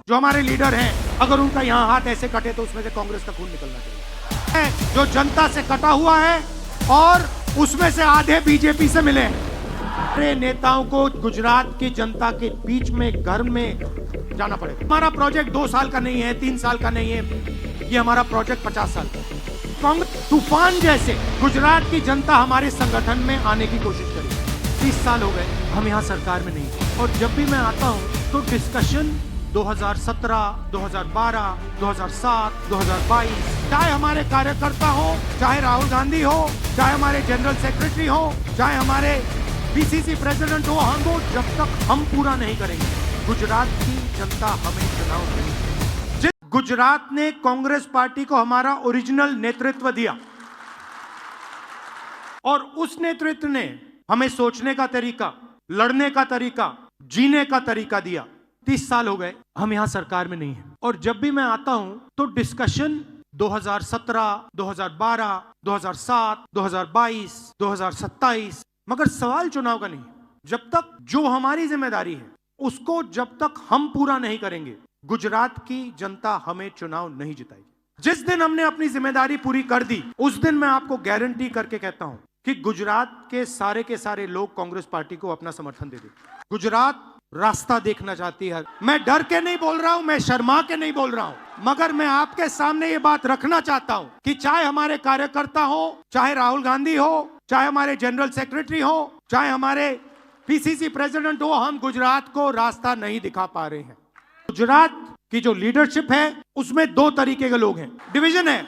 जो हमारे लीडर हैं, अगर उनका यहाँ हाथ ऐसे कटे तो उसमें से कांग्रेस का खून निकलना चाहिए। जो जनता से कटा हुआ है और उसमें से आधे बीजेपी से मिले हैं। हमारे नेताओं को गुजरात की जनता के बीच में घर में जाना पड़ेगा। हमारा प्रोजेक्ट 2 साल का नहीं है, 3 साल का नहीं है, ये हमारा प्रोजेक्ट 50 साल का है। कांग्रेस तूफान जैसे गुजरात की जनता हमारे संगठन में आने की कोशिश करेगी। 30 साल हो गए हम यहाँ सरकार में नहीं, और जब भी मैं आता हूँ तो डिस्कशन 2017, 2012, 2007, 2022, चाहे हमारे कार्यकर्ता हो, चाहे राहुल गांधी हो, चाहे हमारे जनरल सेक्रेटरी हो, चाहे हमारे पीसीसी प्रेसिडेंट हो, हमको जब तक हम पूरा नहीं करेंगे गुजरात की जनता हमें चुनाव देगी। जिस गुजरात ने कांग्रेस पार्टी को हमारा ओरिजिनल नेतृत्व दिया और उस नेतृत्व ने हमें सोचने का तरीका, लड़ने का तरीका, जीने का तरीका दिया। 30 साल हो गए हम यहां सरकार में नहीं हैं, और जब भी मैं आता हूं तो डिस्कशन 2017, 2012, 2007, 2022, 2027, मगर सवाल चुनाव का नहीं। जब तक जो हमारी जिम्मेदारी है उसको जब तक हम पूरा नहीं करेंगे गुजरात की जनता हमें चुनाव नहीं जिताएगी। जिस दिन हमने अपनी जिम्मेदारी पूरी कर दी उस दिन मैं आपको गारंटी करके कहता हूं कि गुजरात के सारे लोग कांग्रेस पार्टी को अपना समर्थन दे देंगे। गुजरात रास्ता देखना चाहती है। मैं डर के नहीं बोल रहा हूं, मैं शर्मा के नहीं बोल रहा हूं, मगर मैं आपके सामने ये बात रखना चाहता हूं कि चाहे हमारे कार्यकर्ता हो, चाहे राहुल गांधी हो, चाहे हमारे जनरल सेक्रेटरी हो, चाहे हमारे पीसीसी प्रेसिडेंट हो, हम गुजरात को रास्ता नहीं दिखा पा रहे हैं। गुजरात की जो लीडरशिप है उसमें 2 तरीके के लोग हैं, डिवीजन है।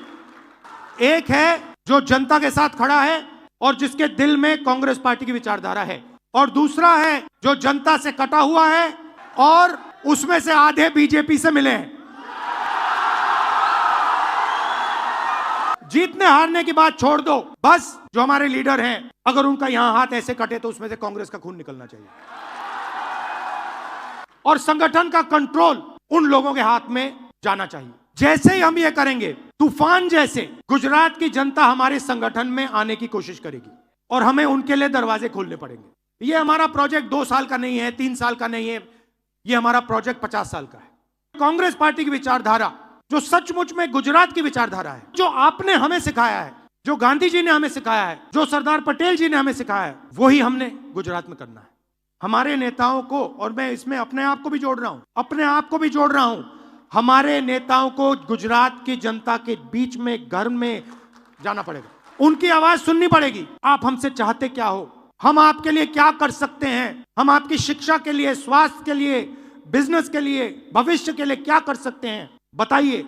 एक है जो जनता के साथ खड़ा है और जिसके दिल में कांग्रेस पार्टी की विचारधारा है, और दूसरा है जो जनता से कटा हुआ है और उसमें से आधे बीजेपी से मिले हैं। जीतने हारने की बात छोड़ दो, बस जो हमारे लीडर हैं, अगर उनका यहां हाथ ऐसे कटे तो उसमें से कांग्रेस का खून निकलना चाहिए, और संगठन का कंट्रोल उन लोगों के हाथ में जाना चाहिए। जैसे ही हम ये करेंगे तूफान जैसे गुजरात की जनता हमारे संगठन में आने की कोशिश करेगी और हमें उनके लिए दरवाजे खोलने पड़ेंगे। ये हमारा प्रोजेक्ट 2 साल का नहीं है, 3 साल का नहीं है, ये हमारा प्रोजेक्ट 50 साल का है। कांग्रेस पार्टी की विचारधारा जो सचमुच में गुजरात की विचारधारा है, जो आपने हमें सिखाया है, जो गांधी जी ने हमें सिखाया है, जो सरदार पटेल जी ने हमें सिखाया है, वही हमने गुजरात में करना है। हमारे नेताओं को, और मैं इसमें अपने आप को भी जोड़ रहा हूं, हमारे नेताओं को गुजरात की जनता के बीच में घर में जाना पड़ेगा, उनकी आवाज सुननी पड़ेगी। आप हमसे चाहते क्या हो, हम आपके लिए क्या कर सकते हैं, हम आपकी शिक्षा के लिए, स्वास्थ्य के लिए, बिजनेस के लिए, भविष्य के लिए क्या कर सकते हैं, बताइए।